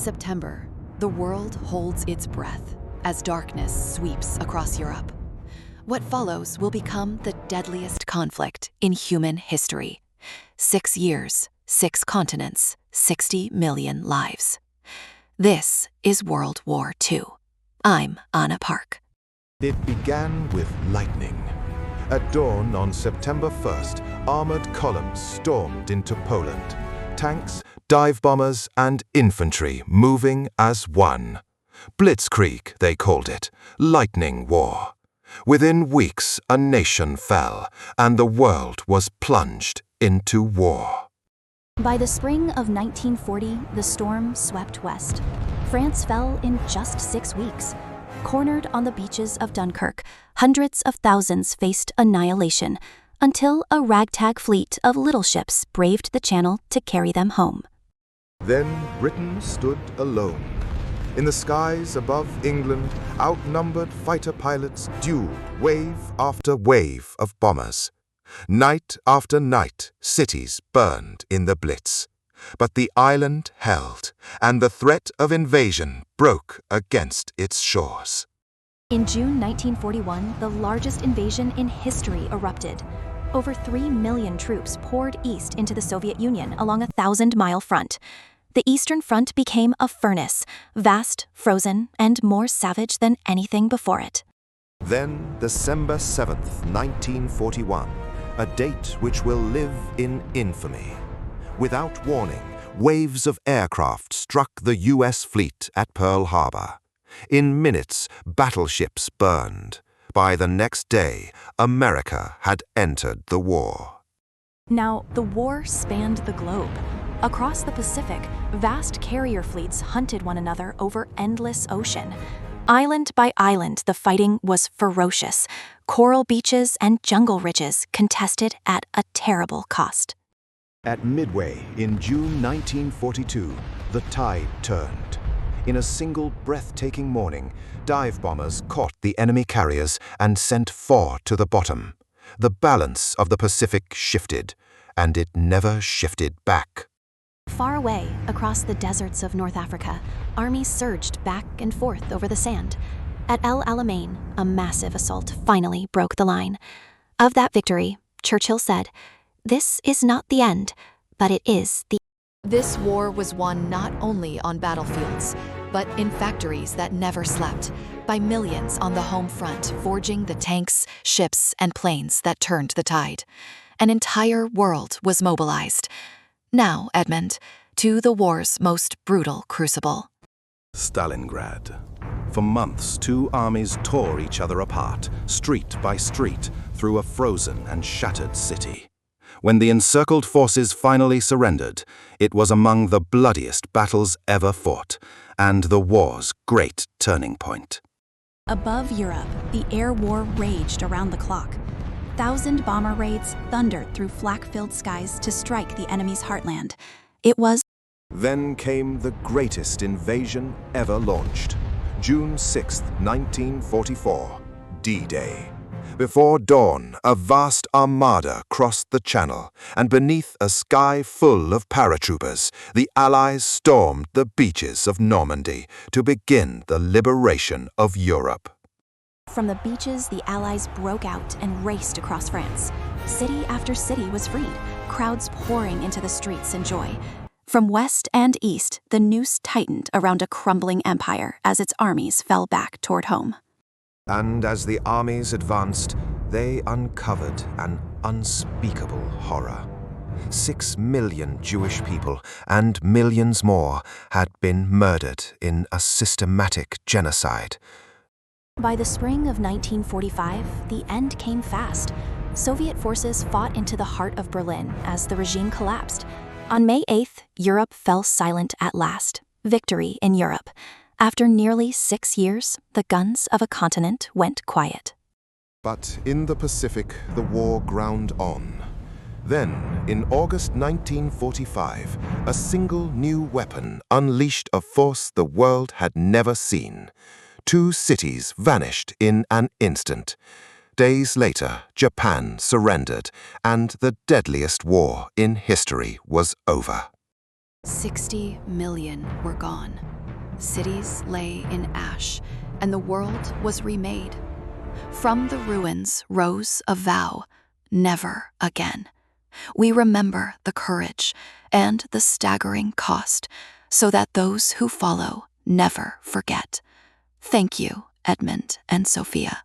September, the world holds its breath as darkness sweeps across Europe. What follows will become the deadliest conflict in human history. 6 years, 6 continents, 60 million lives. This is World War II. I'm Anna Park. It began with lightning. At dawn on September 1st, armored columns stormed into Poland. Tanks, dive bombers, and infantry moving as one. Blitzkrieg, they called it. Lightning War. Within weeks, a nation fell, and the world was plunged into war. By the spring of 1940, the storm swept west. France fell in just 6 weeks. Cornered on the beaches of Dunkirk, hundreds of thousands faced annihilation, until a ragtag fleet of little ships braved the channel to carry them home. Then Britain stood alone. In the skies above England, outnumbered fighter pilots dueled wave after wave of bombers. Night after night, cities burned in the Blitz. But the island held, and the threat of invasion broke against its shores. In June 1941, the largest invasion in history erupted. Over 3 million troops poured east into the Soviet Union along a 1,000-mile front. The Eastern Front became a furnace, vast, frozen, and more savage than anything before it. Then December 7th, 1941, a date which will live in infamy. Without warning, waves of aircraft struck the U.S. fleet at Pearl Harbor. In minutes, battleships burned. By the next day, America had entered the war. Now, the war spanned the globe. Across the Pacific, vast carrier fleets hunted one another over endless ocean. Island by island, the fighting was ferocious. Coral beaches and jungle ridges contested at a terrible cost. At Midway in June 1942, the tide turned. In a single breathtaking morning, dive bombers caught the enemy carriers and sent 4 to the bottom. The balance of the Pacific shifted, and it never shifted back. Far away, across the deserts of North Africa, armies surged back and forth over the sand. At El Alamein, a massive assault finally broke the line. Of that victory, Churchill said, "This is not the end, but it is the..." This war was won not only on battlefields, but in factories that never slept, by millions on the home front forging the tanks, ships, and planes that turned the tide. An entire world was mobilized. Now, Edmund, to the war's most brutal crucible. Stalingrad. For months, 2 armies tore each other apart, street by street, through a frozen and shattered city. When the encircled forces finally surrendered, it was among the bloodiest battles ever fought, and the war's great turning point. Above Europe, the air war raged around the clock. 1,000 bomber raids thundered through flak-filled skies to strike the enemy's heartland. It was... Then came the greatest invasion ever launched. June 6, 1944, D-Day. Before dawn, a vast armada crossed the Channel, and beneath a sky full of paratroopers, the Allies stormed the beaches of Normandy to begin the liberation of Europe. From the beaches, the Allies broke out and raced across France. City after city was freed, crowds pouring into the streets in joy. From west and east, the noose tightened around a crumbling empire as its armies fell back toward home. And as the armies advanced, they uncovered an unspeakable horror. 6 million Jewish people and millions more had been murdered in a systematic genocide. By the spring of 1945, the end came fast. Soviet forces fought into the heart of Berlin as the regime collapsed. On May 8th, Europe fell silent at last. Victory in Europe. After nearly 6 years, the guns of a continent went quiet. But in the Pacific, the war ground on. Then, in August 1945, a single new weapon unleashed a force the world had never seen. 2 cities vanished in an instant. Days later, Japan surrendered, and the deadliest war in history was over. 60 million were gone. Cities lay in ash, and the world was remade. From the ruins rose a vow, never again. We remember the courage and the staggering cost, so that those who follow never forget. Thank you, Edmund and Sophia.